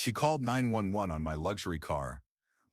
She called 911 on my luxury car,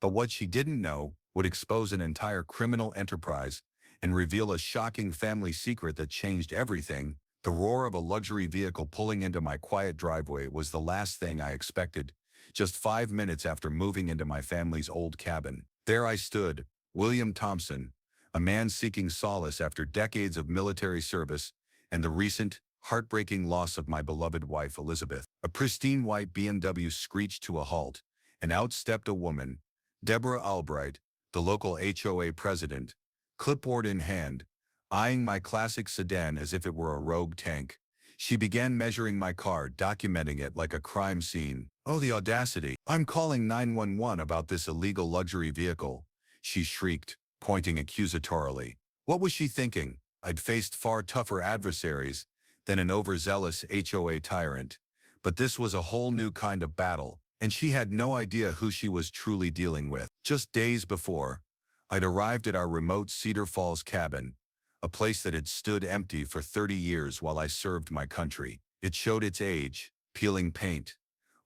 but what she didn't know would expose an entire criminal enterprise and reveal a shocking family secret that changed everything. The roar of a luxury vehicle pulling into my quiet driveway was the last thing I expected, just 5 minutes after moving into my family's old cabin. There I stood, William Thompson, a man seeking solace after decades of military service and the recent, heartbreaking loss of my beloved wife Elizabeth. A pristine white BMW screeched to a halt, and out stepped a woman, Deborah Albright, the local HOA president, clipboard in hand, eyeing my classic sedan as if it were a rogue tank. She began measuring my car, documenting it like a crime scene. "Oh, the audacity. I'm calling 911 about this illegal luxury vehicle," she shrieked, pointing accusatorily. What was she thinking? I'd faced far tougher adversaries than an overzealous HOA tyrant, but this was a whole new kind of battle, and she had no idea who she was truly dealing with. Just days before, I'd arrived at our remote Cedar Falls cabin, a place that had stood empty for 30 years while I served my country. It showed its age, peeling paint,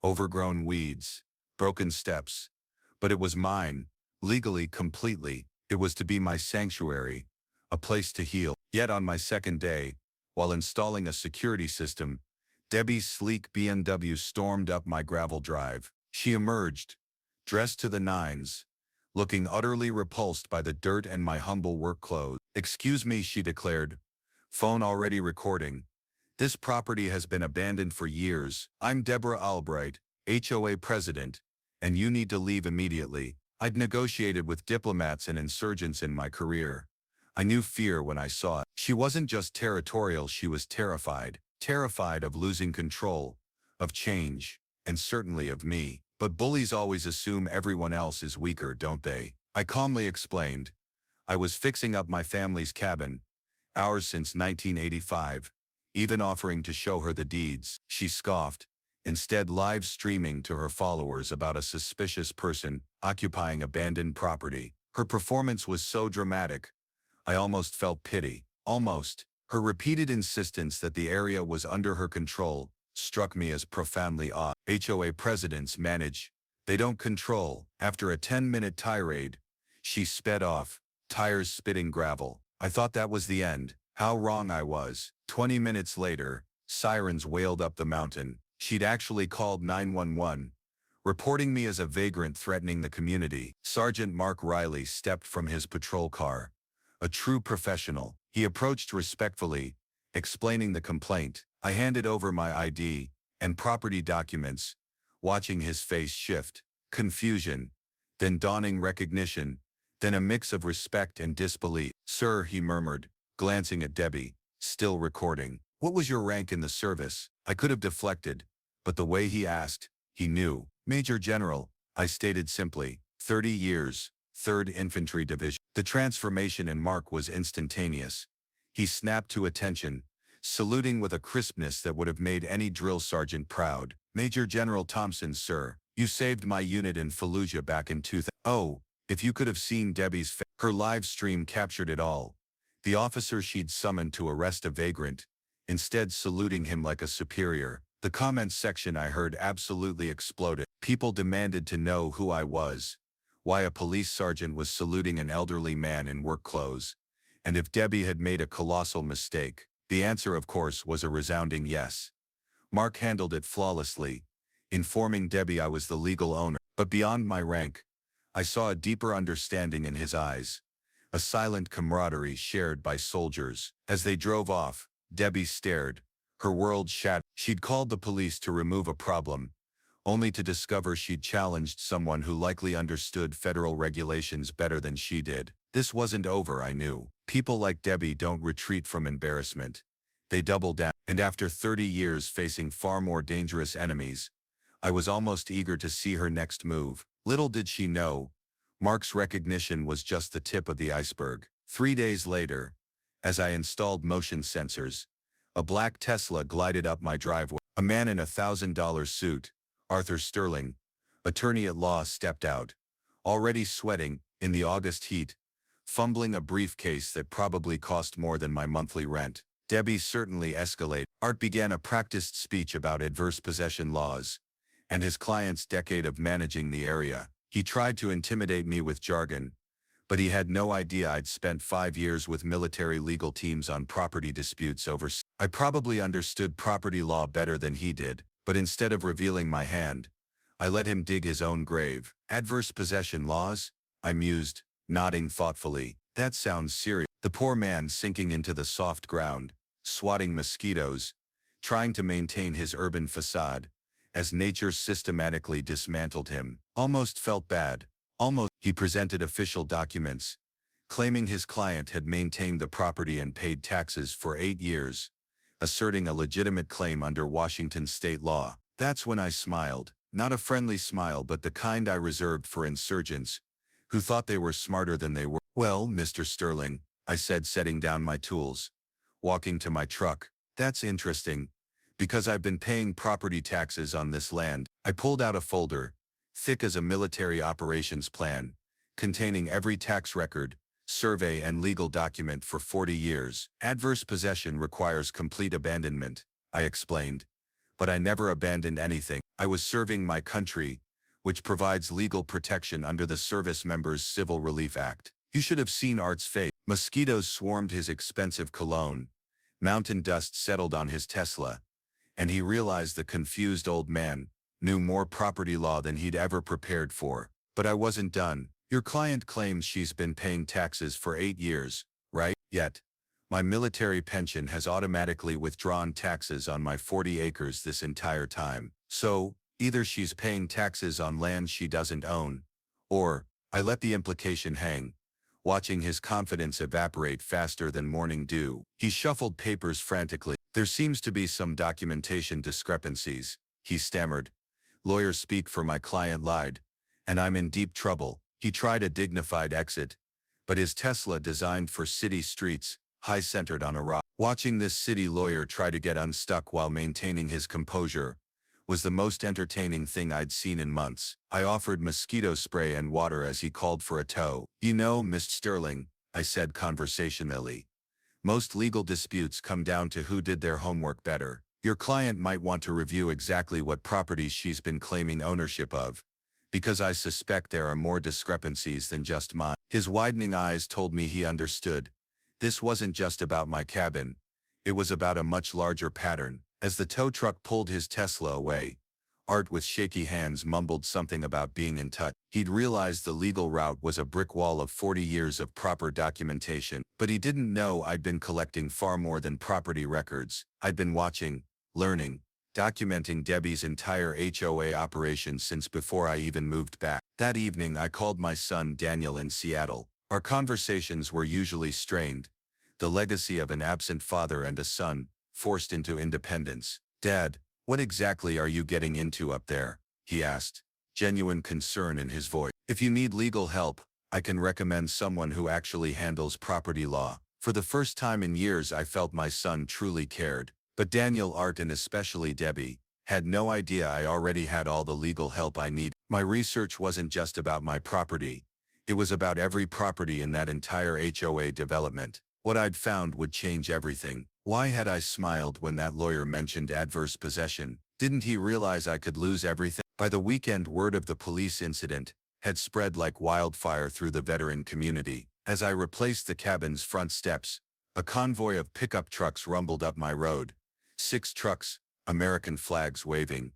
overgrown weeds, broken steps. But it was mine, legally, completely. It was to be my sanctuary, a place to heal. Yet on my second day, while installing a security system, Debbie's sleek BMW stormed up my gravel drive. She emerged, dressed to the nines, looking utterly repulsed by the dirt and my humble work clothes. "Excuse me," she declared, phone already recording. "This property has been abandoned for years. I'm Deborah Albright, HOA president, and you need to leave immediately." I'd negotiated with diplomats and insurgents in my career. I knew fear when I saw it. She wasn't just territorial, she was terrified. Terrified of losing control, of change, and certainly of me. But bullies always assume everyone else is weaker, don't they? I calmly explained. I was fixing up my family's cabin, ours since 1985, even offering to show her the deeds. She scoffed, instead live streaming to her followers about a suspicious person occupying abandoned property. Her performance was so dramatic, I almost felt pity. Almost. Her repeated insistence that the area was under her control struck me as profoundly odd. HOA presidents manage, they don't control. After a 10-minute tirade, she sped off, tires spitting gravel. I thought that was the end. How wrong I was. 20 minutes later, sirens wailed up the mountain. She'd actually called 911, reporting me as a vagrant threatening the community. Sergeant Mark Riley stepped from his patrol car, a true professional. He approached respectfully, explaining the complaint. I handed over my ID and property documents, watching his face shift. Confusion, then dawning recognition, then a mix of respect and disbelief. "Sir," he murmured, glancing at Debbie, still recording. "What was your rank in the service?" I could have deflected, but the way he asked, he knew. "Major General," I stated simply. 30 years, 3rd Infantry Division. The transformation in Mark was instantaneous. He snapped to attention, saluting with a crispness that would have made any drill sergeant proud. "Major General Thompson, sir. You saved my unit in Fallujah back in 2000. Oh, if you could have seen Debbie's face. Her live stream captured it all. The officer she'd summoned to arrest a vagrant, instead saluting him like a superior. The comments section I heard absolutely exploded. People demanded to know who I was, why a police sergeant was saluting an elderly man in work clothes, and if Debbie had made a colossal mistake. The answer, of course, was a resounding yes. Mark handled it flawlessly, informing Debbie I was the legal owner. But beyond my rank, I saw a deeper understanding in his eyes, a silent camaraderie shared by soldiers. As they drove off, Debbie stared, her world shattered. She'd called the police to remove a problem, only to discover she'd challenged someone who likely understood federal regulations better than she did. This wasn't over, I knew. People like Debbie don't retreat from embarrassment. They double down. And after 30 years facing far more dangerous enemies, I was almost eager to see her next move. Little did she know, Mark's recognition was just the tip of the iceberg. 3 days later, as I installed motion sensors, a black Tesla glided up my driveway. A man in a $1,000 suit, Arthur Sterling, attorney at law, stepped out, already sweating in the August heat, fumbling a briefcase that probably cost more than my monthly rent. Debbie certainly escalated. Art began a practiced speech about adverse possession laws, and his client's decade of managing the area. He tried to intimidate me with jargon, but he had no idea I'd spent 5 years with military legal teams on property disputes overseas. I probably understood property law better than he did, but instead of revealing my hand, I let him dig his own grave. Adverse possession laws? I mused, nodding thoughtfully. That sounds serious. The poor man sinking into the soft ground, swatting mosquitoes, trying to maintain his urban facade, as nature systematically dismantled him. Almost felt bad. Almost. He presented official documents, claiming his client had maintained the property and paid taxes for 8 years, asserting a legitimate claim under Washington state law. That's when I smiled. Not a friendly smile, but the kind I reserved for insurgents, who thought they were smarter than they were. Well, Mr. Sterling, I said, setting down my tools, walking to my truck. That's interesting, because I've been paying property taxes on this land. I pulled out a folder, thick as a military operations plan, containing every tax record, survey and legal document for 40 years. Adverse possession requires complete abandonment, I explained. But I never abandoned anything. I was serving my country, which provides legal protection under the Service Members Civil Relief Act. You should have seen Art's face. Mosquitoes swarmed his expensive cologne, mountain dust settled on his Tesla, and he realized the confused old man knew more property law than he'd ever prepared for. But I wasn't done. Your client claims she's been paying taxes for 8 years, right? Yet, my military pension has automatically withdrawn taxes on my 40 acres this entire time. So, either she's paying taxes on land she doesn't own, or, I let the implication hang, watching his confidence evaporate faster than morning dew. He shuffled papers frantically. There seems to be some documentation discrepancies, he stammered. Lawyers speak for my client lied, and I'm in deep trouble. He tried a dignified exit, but his Tesla, designed for city streets, high-centered on a rock. Watching this city lawyer try to get unstuck while maintaining his composure was the most entertaining thing I'd seen in months. I offered mosquito spray and water as he called for a tow. You know, Mr. Sterling, I said conversationally, most legal disputes come down to who did their homework better. Your client might want to review exactly what properties she's been claiming ownership of, because I suspect there are more discrepancies than just mine. His widening eyes told me he understood. This wasn't just about my cabin. It was about a much larger pattern. As the tow truck pulled his Tesla away, Art, with shaky hands, mumbled something about being in touch. He'd realized the legal route was a brick wall of 40 years of proper documentation, but he didn't know I'd been collecting far more than property records. I'd been watching, learning, documenting Debbie's entire HOA operation since before I even moved back. That evening I called my son Daniel in Seattle. Our conversations were usually strained, the legacy of an absent father and a son, forced into independence. Dad, what exactly are you getting into up there? He asked, genuine concern in his voice. If you need legal help, I can recommend someone who actually handles property law. For the first time in years I felt my son truly cared. But Daniel, Art, and especially Debbie had no idea I already had all the legal help I needed. My research wasn't just about my property. It was about every property in that entire HOA development. What I'd found would change everything. Why had I smiled when that lawyer mentioned adverse possession? Didn't he realize I could lose everything? By the weekend, word of the police incident had spread like wildfire through the veteran community. As I replaced the cabin's front steps, a convoy of pickup trucks rumbled up my road. 6 trucks, American flags waving,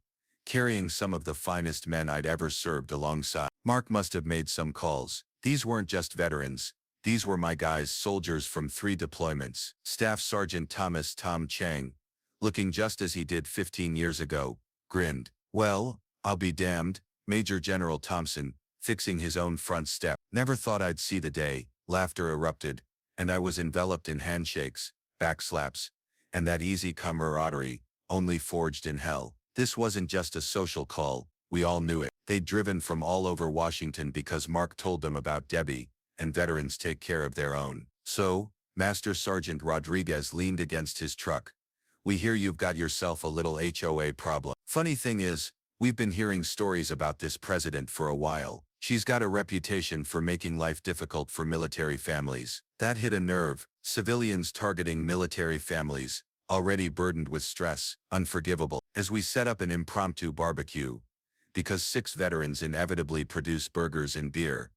carrying some of the finest men I'd ever served alongside. Mark must have made some calls. These weren't just veterans. These were my guys, soldiers from 3 deployments. Staff Sergeant Thomas "Tom" Chang, looking just as he did 15 years ago, grinned. Well, I'll be damned. Major General Thompson, fixing his own front step. Never thought I'd see the day. Laughter erupted, and I was enveloped in handshakes, backslaps, and that easy camaraderie, only forged in hell. This wasn't just a social call, we all knew it. They'd driven from all over Washington because Mark told them about Debbie, and veterans take care of their own. So, Master Sergeant Rodriguez leaned against his truck. We hear you've got yourself a little HOA problem. Funny thing is, we've been hearing stories about this president for a while. She's got a reputation for making life difficult for military families. That hit a nerve. Civilians targeting military families, already burdened with stress, unforgivable. As we set up an impromptu barbecue, because 6 veterans inevitably produce burgers and beer.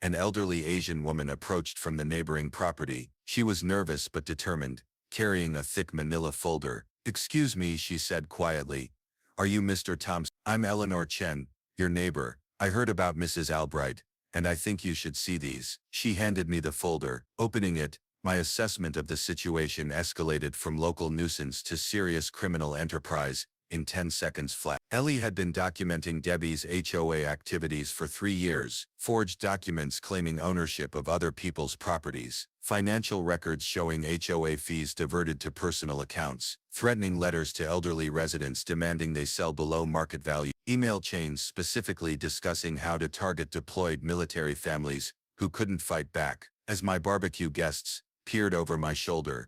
An elderly Asian woman approached from the neighboring property. She was nervous but determined, carrying a thick manila folder. "Excuse me," she said quietly. "Are you Mr. Thompson?" "I'm Eleanor Chen, your neighbor. I heard about Mrs. Albright, and I think you should see these." She handed me the folder. Opening it, my assessment of the situation escalated from local nuisance to serious criminal enterprise in 10 seconds flat. Ellie had been documenting Debbie's HOA activities for 3 years, forged documents claiming ownership of other people's properties, financial records showing HOA fees diverted to personal accounts, threatening letters to elderly residents demanding they sell below market value, email chains specifically discussing how to target deployed military families who couldn't fight back. As my barbecue guests peered over my shoulder,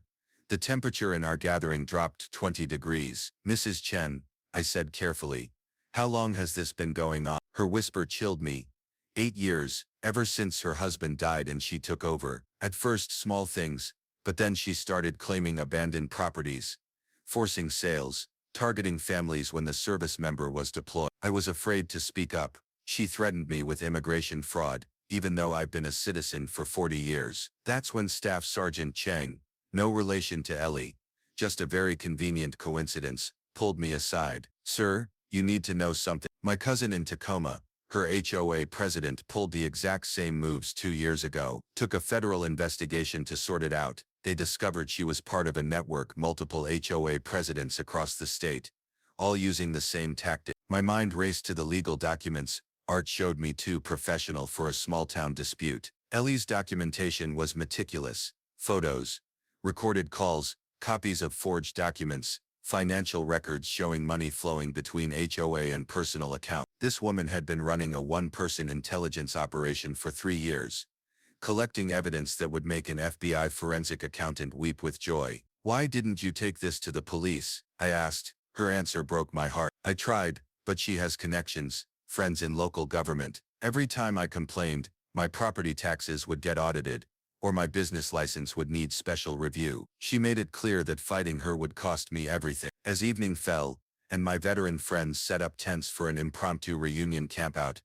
the temperature in our gathering dropped 20 degrees. "Mrs. Chen," I said carefully, "how long has this been going on?" Her whisper chilled me. 8 years, ever since her husband died and she took over. At first small things, but then she started claiming abandoned properties, forcing sales, targeting families when the service member was deployed. I was afraid to speak up. She threatened me with immigration fraud, even though I've been a citizen for 40 years. That's when Staff Sergeant Cheng, no relation to Ellie, just a very convenient coincidence, pulled me aside. "Sir, you need to know something. My cousin in Tacoma, her HOA president, pulled the exact same moves 2 years ago. Took a federal investigation to sort it out. They discovered she was part of a network, multiple HOA presidents across the state, all using the same tactic." My mind raced to the legal documents Art showed me, too professional for a small-town dispute. Ellie's documentation was meticulous. Photos, recorded calls, copies of forged documents, financial records showing money flowing between HOA and personal accounts. This woman had been running a one-person intelligence operation for 3 years, collecting evidence that would make an FBI forensic accountant weep with joy. "Why didn't you take this to the police?" I asked. Her answer broke my heart. "I tried, but she has connections, friends in local government. Every time I complained, my property taxes would get audited, or my business license would need special review. She made it clear that fighting her would cost me everything." As evening fell, and my veteran friends set up tents for an impromptu reunion campout,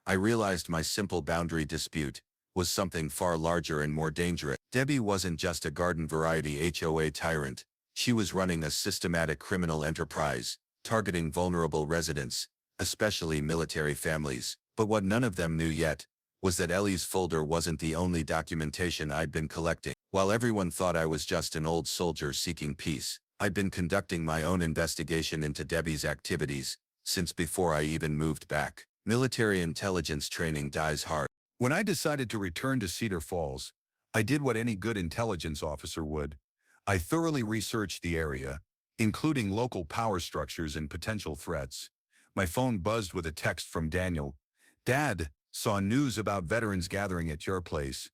I realized my simple boundary dispute was something far larger and more dangerous. Debbie wasn't just a garden-variety HOA tyrant. She was running a systematic criminal enterprise, targeting vulnerable residents, especially military families. But what none of them knew yet was that Ellie's folder wasn't the only documentation I'd been collecting. While everyone thought I was just an old soldier seeking peace, I'd been conducting my own investigation into Debbie's activities since before I even moved back. Military intelligence training dies hard. When I decided to return to Cedar Falls, I did what any good intelligence officer would. I thoroughly researched the area, including local power structures and potential threats. My phone buzzed with a text from Daniel. "Dad, saw news about veterans gathering at your place.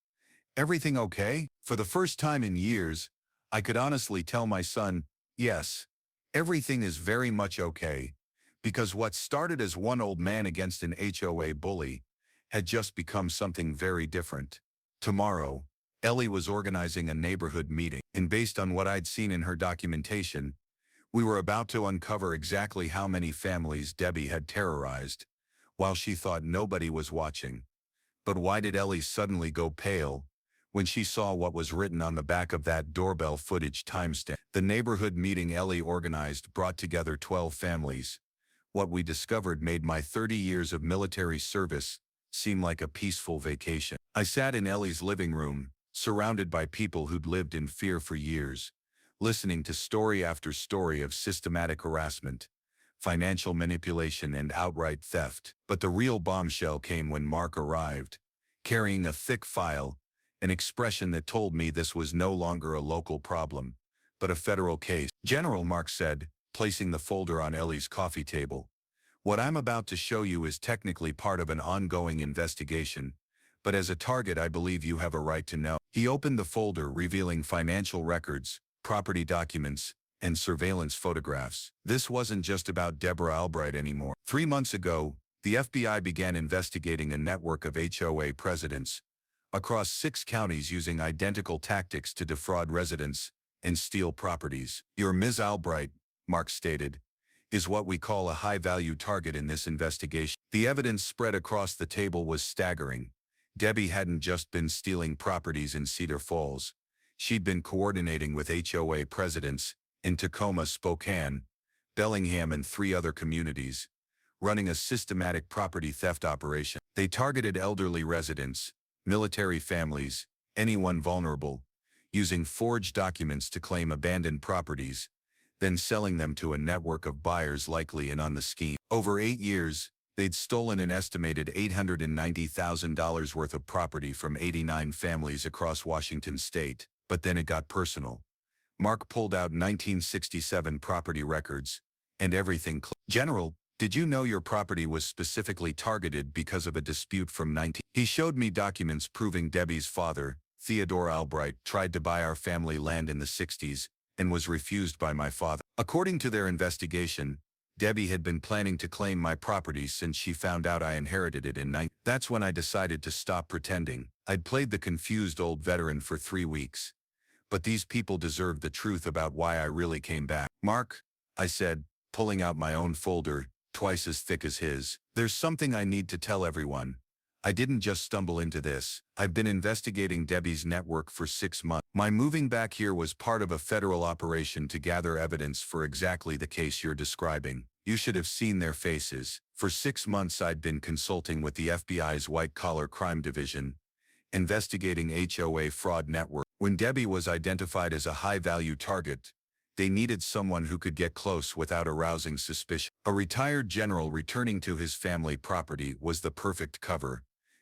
Everything okay?" For the first time in years, I could honestly tell my son, yes, everything is very much okay, because what started as one old man against an HOA bully had just become something very different. Tomorrow, Ellie was organizing a neighborhood meeting, and based on what I'd seen in her documentation, we were about to uncover exactly how many families Debbie had terrorized, while she thought nobody was watching. But why did Ellie suddenly go pale when she saw what was written on the back of that doorbell footage timestamp? The neighborhood meeting Ellie organized brought together 12 families. What we discovered made my 30 years of military service seem like a peaceful vacation. I sat in Ellie's living room, surrounded by people who'd lived in fear for years, listening to story after story of systematic harassment, financial manipulation, and outright theft. But the real bombshell came when Mark arrived, carrying a thick file, an expression that told me this was no longer a local problem, but a federal case. "General," Mark said, placing the folder on Ellie's coffee table, "what I'm about to show you is technically part of an ongoing investigation, but as a target I believe you have a right to know." He opened the folder, revealing financial records, property documents, and surveillance photographs. This wasn't just about Deborah Albright anymore. 3 months ago, the FBI began investigating a network of HOA presidents across 6 counties using identical tactics to defraud residents and steal properties. "You're Ms. Albright," Mark stated, is what we call a high-value target in this investigation. The evidence spread across the table was staggering. Debbie hadn't just been stealing properties in Cedar Falls. She'd been coordinating with HOA presidents in Tacoma, Spokane, Bellingham, and 3 other communities, running a systematic property theft operation. They targeted elderly residents, military families, anyone vulnerable, using forged documents to claim abandoned properties, then selling them to a network of buyers likely in on the scheme. Over 8 years, they'd stolen an estimated $890,000 worth of property from 89 families across Washington state. But then it got personal. Mark pulled out 1967 property records, and everything clicked. "General, did you know your property was specifically targeted because of a dispute from 19... He showed me documents proving Debbie's father, Theodore Albright, tried to buy our family land in the 60s and was refused by my father. According to their investigation, Debbie had been planning to claim my property since she found out I inherited it in 19... That's when I decided to stop pretending. I'd played the confused old veteran for 3 weeks. But these people deserved the truth about why I really came back." "Mark," I said, pulling out my own folder, twice as thick as his, "there's something I need to tell everyone. I didn't just stumble into this. I've been investigating Debbie's network for 6 months. My moving back here was part of a federal operation to gather evidence for exactly the case you're describing. You should have seen their faces. For 6 months I'd been consulting with the FBI's white-collar crime division, investigating HOA fraud network. When Debbie was identified as a high-value target, they needed someone who could get close without arousing suspicion. A retired general returning to his family property was the perfect cover,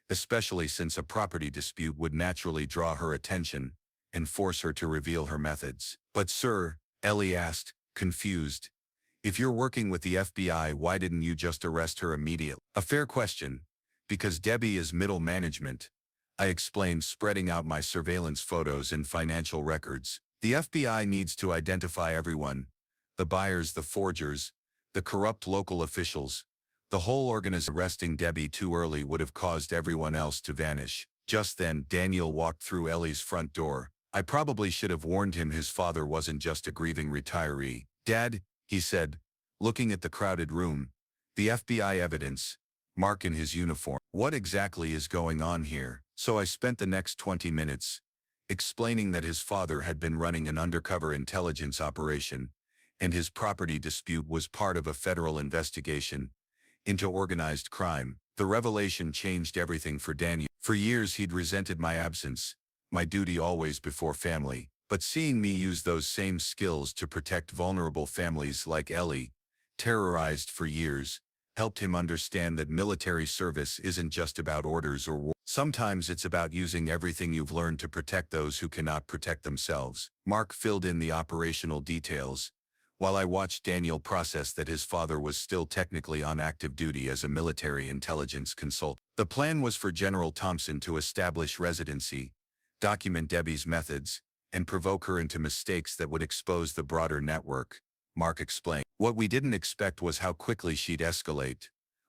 especially since a property dispute would naturally draw her attention and force her to reveal her methods." "But sir," Ellie asked, confused, "if you're working with the FBI, why didn't you just arrest her immediately?" "A fair question. Because Debbie is middle management," I explained, spreading out my surveillance photos and financial records. "The FBI needs to identify everyone: the buyers, the forgers, the corrupt local officials. The whole organization. Arresting Debbie too early would have caused everyone else to vanish." Just then, Daniel walked through Ellie's front door. I probably should have warned him his father wasn't just a grieving retiree. "Dad," he said, looking at the crowded room, "the FBI evidence. Mark in his uniform. What exactly is going on here?" So I spent the next 20 minutes explaining that his father had been running an undercover intelligence operation, and his property dispute was part of a federal investigation into organized crime. The revelation changed everything for Daniel. For years he'd resented my absence, my duty always before family. But seeing me use those same skills to protect vulnerable families like Ellie, terrorized for years, helped him understand that military service isn't just about orders or war. Sometimes it's about using everything you've learned to protect those who cannot protect themselves. Mark filled in the operational details, while I watched Daniel process that his father was still technically on active duty as a military intelligence consultant. The plan was for General Thompson to establish residency, document Debbie's methods, and provoke her into mistakes that would expose the broader network, Mark explained. What we didn't expect was how quickly she'd escalate,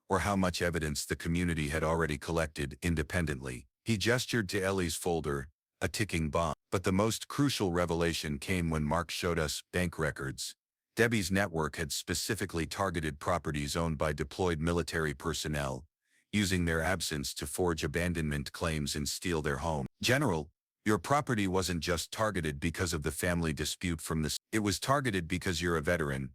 or how much evidence the community had already collected independently. He gestured to Ellie's folder, a ticking bomb. But the most crucial revelation came when Mark showed us bank records. Debbie's network had specifically targeted properties owned by deployed military personnel, using their absence to forge abandonment claims and steal their home. "General, your property wasn't just targeted because of the family dispute from this. It was targeted because you're a veteran,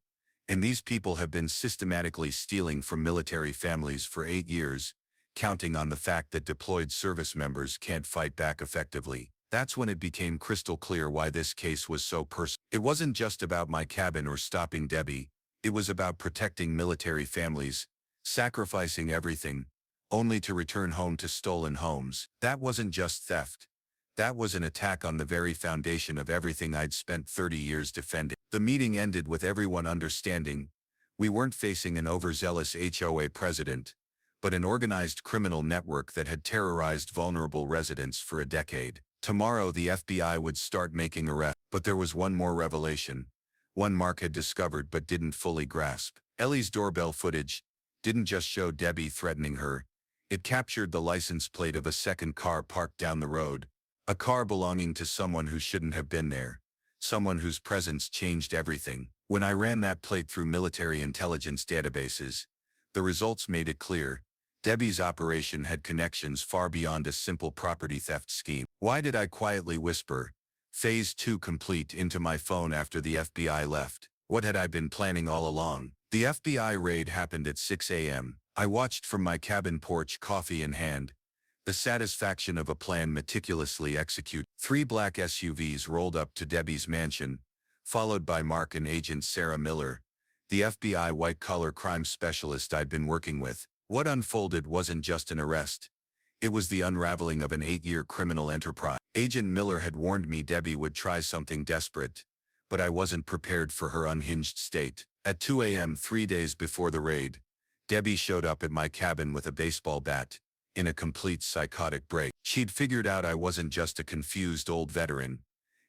and these people have been systematically stealing from military families for 8 years, counting on the fact that deployed service members can't fight back effectively." That's when it became crystal clear why this case was so personal. It wasn't just about my cabin or stopping Debbie. It was about protecting military families, sacrificing everything, only to return home to stolen homes. That wasn't just theft. That was an attack on the very foundation of everything I'd spent 30 years defending. The meeting ended with everyone understanding we weren't facing an overzealous HOA president, but an organized criminal network that had terrorized vulnerable residents for a decade. Tomorrow the FBI would start making arrests. But there was one more revelation, one Mark had discovered but didn't fully grasp. Ellie's doorbell footage didn't just show Debbie threatening her. It captured the license plate of a second car parked down the road, a car belonging to someone who shouldn't have been there, someone whose presence changed everything. When I ran that plate through military intelligence databases, the results made it clear Debbie's operation had connections far beyond a simple property theft scheme. Why did I quietly whisper, Phase 2 complete, into my phone after the FBI left? What had I been planning all along? The FBI raid happened at 6 a.m. I watched from my cabin porch, coffee in hand, the satisfaction of a plan meticulously executed. 3 black SUVs rolled up to Debbie's mansion, followed by Mark and Agent Sarah Miller, the FBI white-collar crime specialist I'd been working with. What unfolded wasn't just an arrest. It was the unraveling of an 8-year criminal enterprise. Agent Miller had warned me Debbie would try something desperate, but I wasn't prepared for her unhinged state. At 2 a.m. 3 days before the raid, Debbie showed up at my cabin with a baseball bat, in a complete psychotic break. She'd figured out I wasn't just a confused old veteran,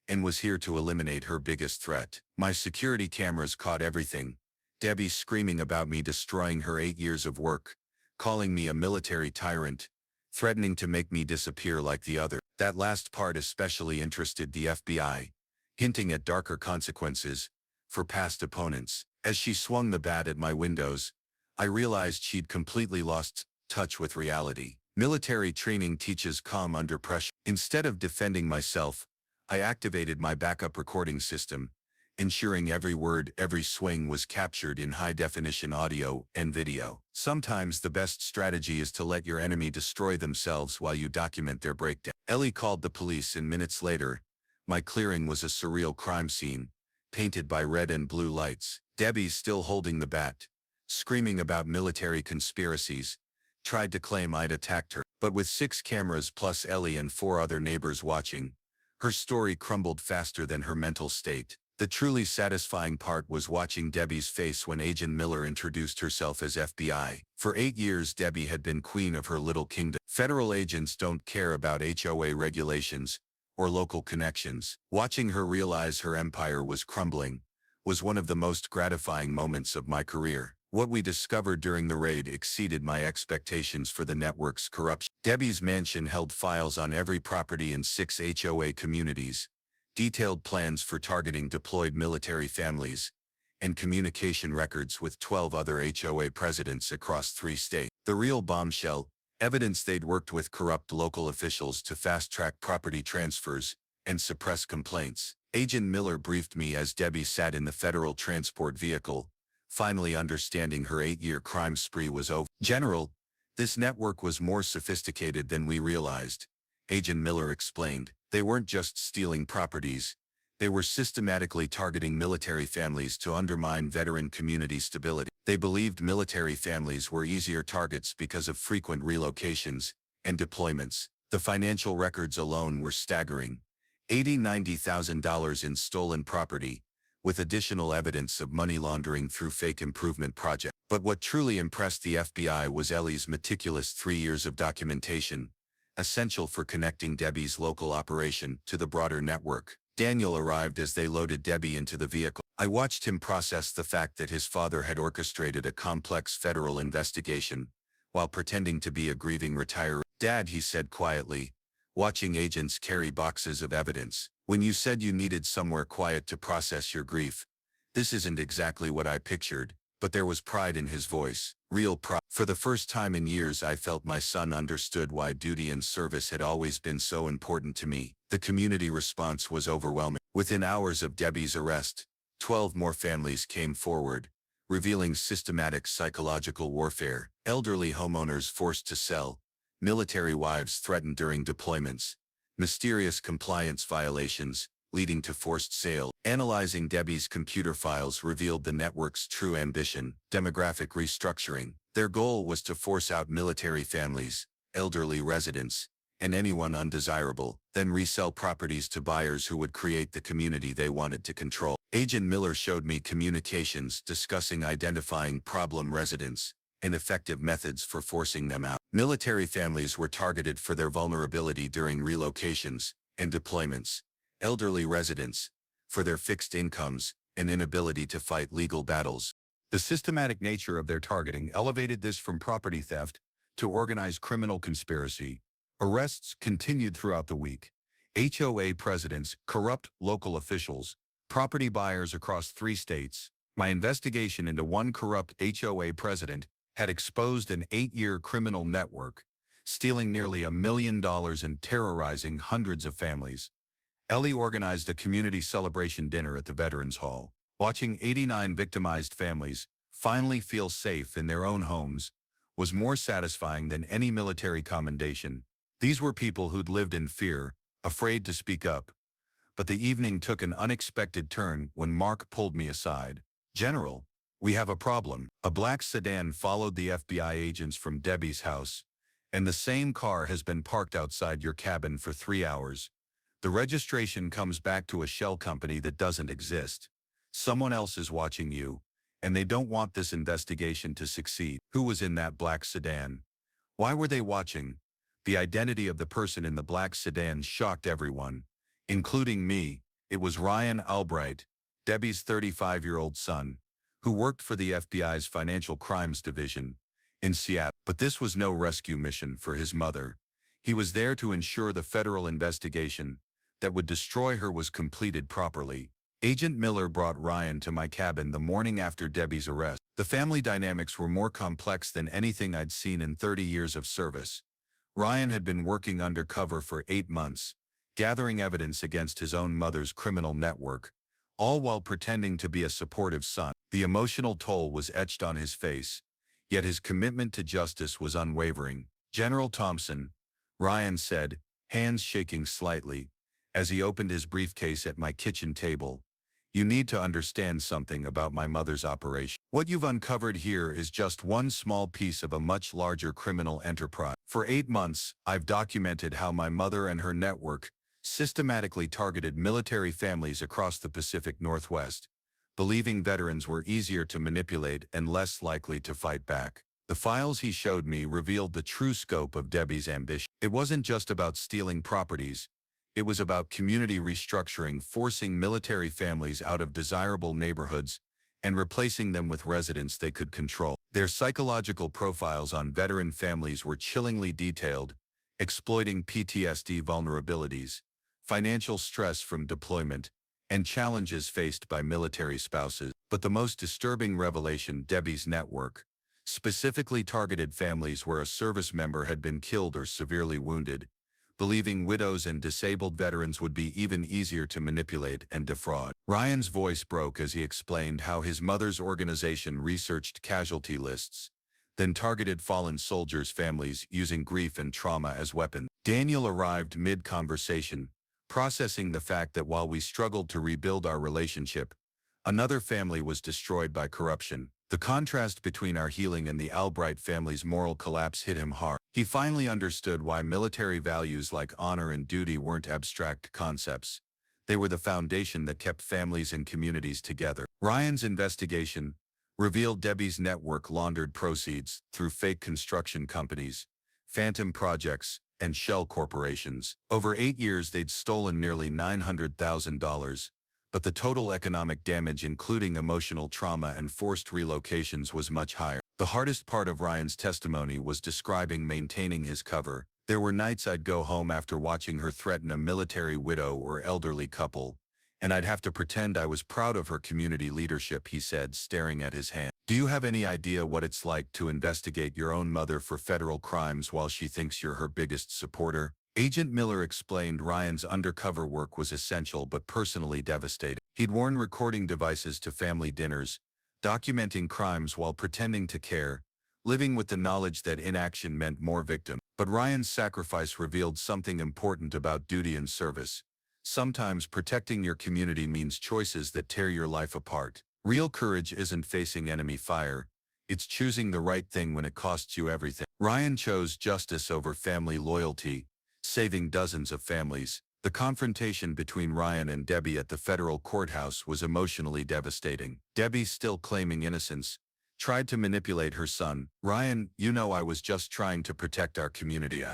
and was here to eliminate her biggest threat. My security cameras caught everything. Debbie screaming about me destroying her 8 years of work, calling me a military tyrant, threatening to make me disappear like the other. That last part especially interested the FBI, hinting at darker consequences for past opponents. As she swung the bat at my windows, I realized she'd completely lost touch with reality. Military training teaches calm under pressure. Instead of defending myself, I activated my backup recording system, ensuring every word, every swing was captured in high-definition audio and video. Sometimes the best strategy is to let your enemy destroy themselves while you document their breakdown. Ellie called the police, and minutes later, my clearing was a surreal crime scene, painted by red and blue lights. Debbie, still holding the bat, screaming about military conspiracies, tried to claim I'd attacked her. But with 6 cameras plus Ellie and 4 other neighbors watching, her story crumbled faster than her mental state. The truly satisfying part was watching Debbie's face when Agent Miller introduced herself as FBI. For 8 years, Debbie had been queen of her little kingdom. Federal agents don't care about HOA regulations or local connections. Watching her realize her empire was crumbling was one of the most gratifying moments of my career. What we discovered during the raid exceeded my expectations for the network's corruption. Debbie's mansion held files on every property in 6 HOA communities, detailed plans for targeting deployed military families, and communication records with 12 other HOA presidents across 3 states. The real bombshell: evidence they'd worked with corrupt local officials to fast-track property transfers and suppress complaints. Agent Miller briefed me as Debbie sat in the federal transport vehicle, finally understanding her 8-year crime spree was over. General, this network was more sophisticated than we realized, Agent Miller explained. They weren't just stealing properties. They were systematically targeting military families to undermine veteran community stability. They believed military families were easier targets because of frequent relocations and deployments. The financial records alone were staggering: $80,000–$90,000 in stolen property, with additional evidence of money laundering through fake improvement projects. But what truly impressed the FBI was Ellie's meticulous 3 years of documentation, essential for connecting Debbie's local operation to the broader network. Daniel arrived as they loaded Debbie into the vehicle. I watched him process the fact that his father had orchestrated a complex federal investigation while pretending to be a grieving retiree. "Dad," he said quietly, watching agents carry boxes of evidence, "when you said you needed somewhere quiet to process your grief, this isn't exactly what I pictured." But there was pride in his voice, real pride. For the first time in years, I felt my son understood why duty and service had always been so important to me. The community response was overwhelming. Within hours of Debbie's arrest, 12 more families came forward, revealing systematic psychological warfare. Elderly homeowners forced to sell, military wives threatened during deployments, mysterious compliance violations leading to forced sale. Analyzing Debbie's computer files revealed the network's true ambition: demographic restructuring. Their goal was to force out military families, elderly residents, and anyone undesirable, then resell properties to buyers who would create the community they wanted to control. Agent Miller showed me communications discussing identifying problem residents and effective methods for forcing them out. Military families were targeted for their vulnerability during relocations and deployments. Elderly residents, for their fixed incomes and inability to fight legal battles. The systematic nature of their targeting elevated this from property theft to organized criminal conspiracy. Arrests continued throughout the week. HOA presidents, corrupt local officials, property buyers across 3 states. My investigation into one corrupt HOA president had exposed an 8-year criminal network, stealing nearly $1 million and terrorizing hundreds of families. Ellie organized a community celebration dinner at the Veterans Hall. Watching 89 victimized families finally feel safe in their own homes was more satisfying than any military commendation. These were people who'd lived in fear, afraid to speak up. But the evening took an unexpected turn when Mark pulled me aside. "General, we have a problem." A black sedan followed the FBI agents from Debbie's house, and the same car has been parked outside your cabin for 3 hours. The registration comes back to a shell company that doesn't exist. Someone else is watching you, and they don't want this investigation to succeed. Who was in that black sedan? Why were they watching? The identity of the person in the black sedan shocked everyone, including me. It was Ryan Albright, Debbie's 35-year-old son, who worked for the FBI's Financial Crimes Division in Seattle. But this was no rescue mission for his mother. He was there to ensure the federal investigation that would destroy her was completed properly. Agent Miller brought Ryan to my cabin the morning after Debbie's arrest. The family dynamics were more complex than anything I'd seen in 30 years of service. Ryan had been working undercover for 8 months, gathering evidence against his own mother's criminal network, all while pretending to be a supportive son. The emotional toll was etched on his face, yet his commitment to justice was unwavering. "General Thompson," Ryan said, hands shaking slightly, as he opened his briefcase at my kitchen table, "you need to understand something about my mother's operation. What you've uncovered here is just one small piece of a much larger criminal enterprise. For 8 months, I've documented how my mother and her network systematically targeted military families across the Pacific Northwest, believing veterans were easier to manipulate and less likely to fight back." The files he showed me revealed the true scope of Debbie's ambition. It wasn't just about stealing properties. It was about community restructuring, forcing military families out of desirable neighborhoods and replacing them with residents they could control. Their psychological profiles on veteran families were chillingly detailed, exploiting PTSD vulnerabilities, financial stress from deployment, and challenges faced by military spouses. But the most disturbing revelation: Debbie's network specifically targeted families where a service member had been killed or severely wounded, believing widows and disabled veterans would be even easier to manipulate and defraud. Ryan's voice broke as he explained how his mother's organization researched casualty lists, then targeted fallen soldiers' families using grief and trauma as weapons. Daniel arrived mid-conversation, processing the fact that while we struggled to rebuild our relationship, another family was destroyed by corruption. The contrast between our healing and the Albright family's moral collapse hit him hard. He finally understood why military values like honor and duty weren't abstract concepts. They were the foundation that kept families and communities together. Ryan's investigation revealed Debbie's network laundered proceeds through fake construction companies, phantom projects, and shell corporations. Over 8 years, they'd stolen nearly $900,000. But the total economic damage, including emotional trauma and forced relocations, was much higher. The hardest part of Ryan's testimony was describing maintaining his cover. "There were nights I'd go home after watching her threaten a military widow or elderly couple, and I'd have to pretend I was proud of her community leadership," he said, staring at his hand. "Do you have any idea what it's like to investigate your own mother for federal crimes while she thinks you're her biggest supporter?" Agent Miller explained Ryan's undercover work was essential but personally devastating. He'd worn recording devices to family dinners, documenting crimes while pretending to care, living with the knowledge that inaction meant more victims. But Ryan's sacrifice revealed something important about duty and service. Sometimes protecting your community means choices that tear your life apart. Real courage isn't facing enemy fire. It's choosing the right thing when it costs you everything. Ryan chose justice over family loyalty, saving dozens of families. The confrontation between Ryan and Debbie at the federal courthouse was emotionally devastating. Debbie, still claiming innocence, tried to manipulate her son. "Ryan, you know I was just trying to protect our community,"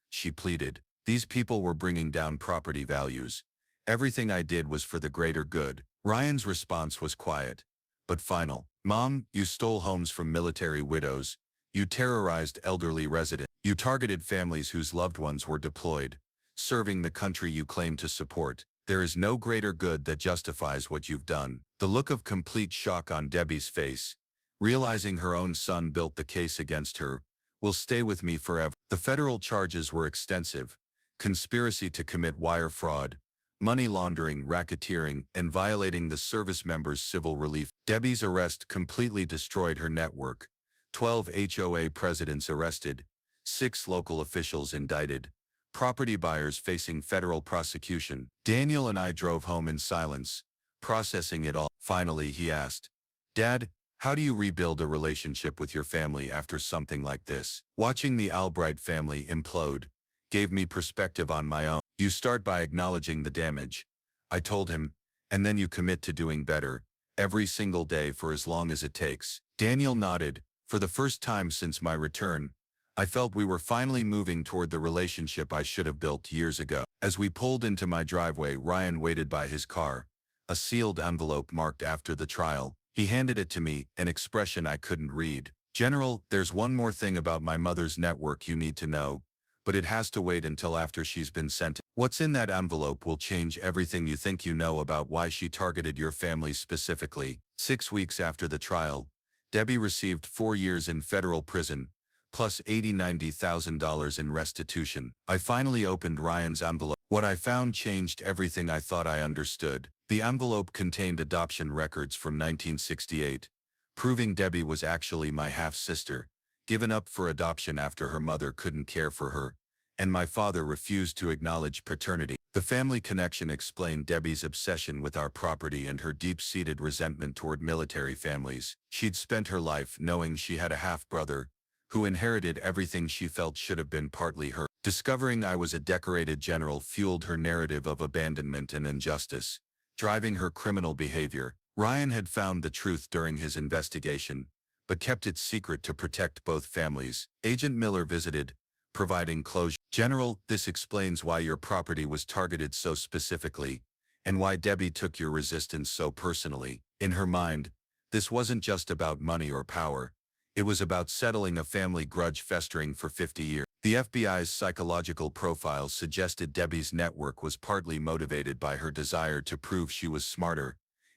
she pleaded. "These people were bringing down property values. Everything I did was for the greater good." Ryan's response was quiet, but final. "Mom, you stole homes from military widows. You terrorized elderly residents. You targeted families whose loved ones were deployed, serving the country you claim to support. There is no greater good that justifies what you've done. The look of complete shock on Debbie's face, realizing her own son built the case against her, will stay with me forever. The federal charges were extensive: conspiracy to commit wire fraud, money laundering, racketeering, and violating the service members' civil relief. Debbie's arrest completely destroyed her network. 12 HOA presidents arrested, 6 local officials indicted, property buyers facing federal prosecution. Daniel and I drove home in silence, processing it all. Finally, he asked, "Dad, how do you rebuild a relationship with your family after something like this?" Watching the Albright family implode gave me perspective on my own. "You start by acknowledging the damage," I told him, "and then you commit to doing better, every single day for as long as it takes." Daniel nodded. For the first time since my return, I felt we were finally moving toward the relationship I should have built years ago. As we pulled into my driveway, Ryan waited by his car, a sealed envelope marked "after the trial." He handed it to me, an expression I couldn't read. "General, there's one more thing about my mother's network you need to know, but it has to wait until after she's been sent. What's in that envelope will change everything you think you know about why she targeted your family specifically." 6 weeks after the trial, Debbie received 4 years in federal prison, plus $90,000 in restitution. I finally opened Ryan's envelope. What I found changed everything I thought I understood. The envelope contained adoption records from 1968, proving Debbie was actually my half-sister, given up for adoption after her mother couldn't care for her, and my father refused to acknowledge paternity. The family connection explained Debbie's obsession with our property and her deep-seated resentment toward military families. She'd spent her life knowing she had a half-brother who inherited everything she felt should have been partly her. Discovering I was a decorated general fueled her narrative of abandonment and injustice, driving her criminal behavior. Ryan had found the truth during his investigation, but kept it secret to protect both families. Agent Miller visited, providing closure. "General, this explains why your property was targeted so specifically, and why Debbie took your resistance so personally." In her mind, this wasn't just about money or power. It was about settling a family grudge festering for 50 years. The FBI's psychological profile suggested Debbie's network was partly motivated by her desire to prove she was smarter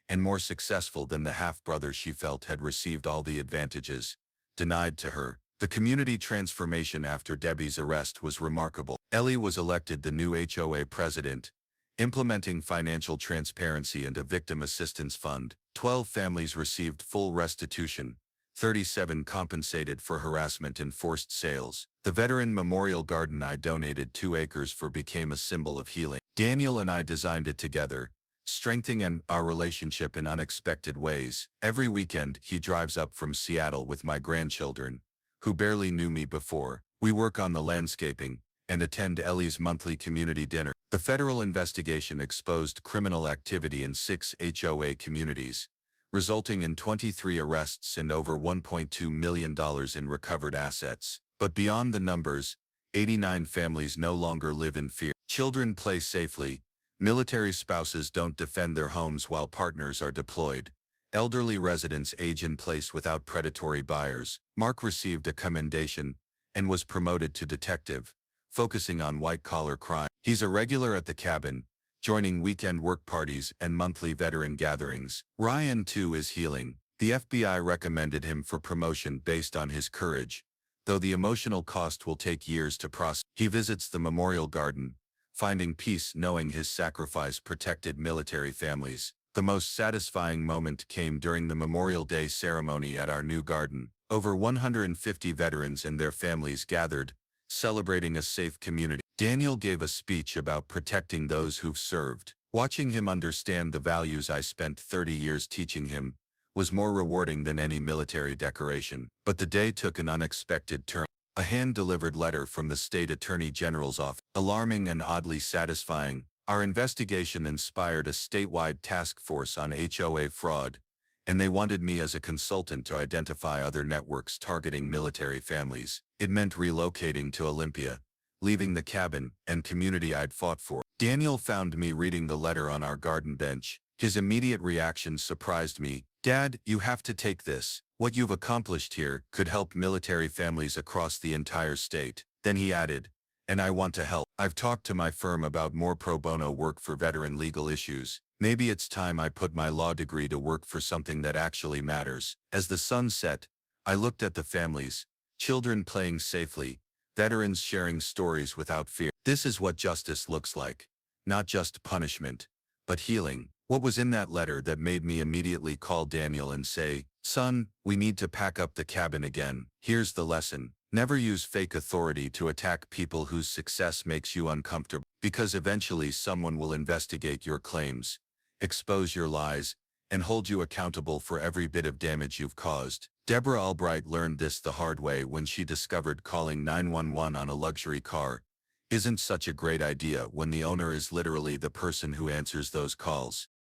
and more successful than the half-brother she felt had received all the advantages denied to her. The community transformation after Debbie's arrest was remarkable. Ellie was elected the new HOA president, implementing financial transparency and a victim assistance fund. 12 families received full restitution, 37 compensated for harassment and forced sales. The Veteran Memorial Garden I donated 2 acres for became a symbol of healing. Daniel and I designed it together, strengthening our relationship in unexpected ways. Every weekend, he drives up from Seattle with my grandchildren, who barely knew me before. We work on the landscaping and attend Ellie's monthly community dinner. The federal investigation exposed criminal activity in 6 HOA communities, resulting in 23 arrests and over $1.2 million in recovered assets. But beyond the numbers, 89 families no longer live in fear. Children play safely. Military spouses don't defend their homes while partners are deployed. Elderly residents age in place without predatory buyers. Mark received a commendation and was promoted to detective, focusing on white-collar crime. He's a regular at the cabin, joining weekend work parties and monthly veteran gatherings. Ryan, too, is healing. The FBI recommended him for promotion based on his courage, though the emotional cost will take years to process. He visits the Memorial Garden, finding peace knowing his sacrifice protected military families. The most satisfying moment came during the Memorial Day ceremony at our new garden. Over 150 veterans and their families gathered, celebrating a safe community. Daniel gave a speech about protecting those who've served. Watching him understand the values I spent 30 years teaching him was more rewarding than any military decoration. But the day took an unexpected turn. A hand-delivered letter from the state attorney general's office. Alarming and oddly satisfying, our investigation inspired a statewide task force on HOA fraud, and they wanted me as a consultant to identify other networks targeting military families. It meant relocating to Olympia, leaving the cabin and community I'd fought for. Daniel found me reading the letter on our garden bench. His immediate reaction surprised me. "Dad, you have to take this. What you've accomplished here could help military families across the entire state." Then he added, "And I want to help." I've talked to my firm about more pro bono work for veteran legal issues. Maybe it's time I put my law degree to work for something that actually matters. As the sun set, I looked at the families, children playing safely, veterans sharing stories without fear. This is what justice looks like. Not just punishment, but healing. What was in that letter that made me immediately call Daniel and say, "Son, we need to pack up the cabin again"? Here's the lesson. Never use fake authority to attack people whose success makes you uncomfortable, because eventually someone will investigate your claims, expose your lies, and hold you accountable for every bit of damage you've caused. Deborah Albright learned this the hard way when she discovered calling 911 on a luxury car isn't such a great idea when the owner is literally the person who answers those calls.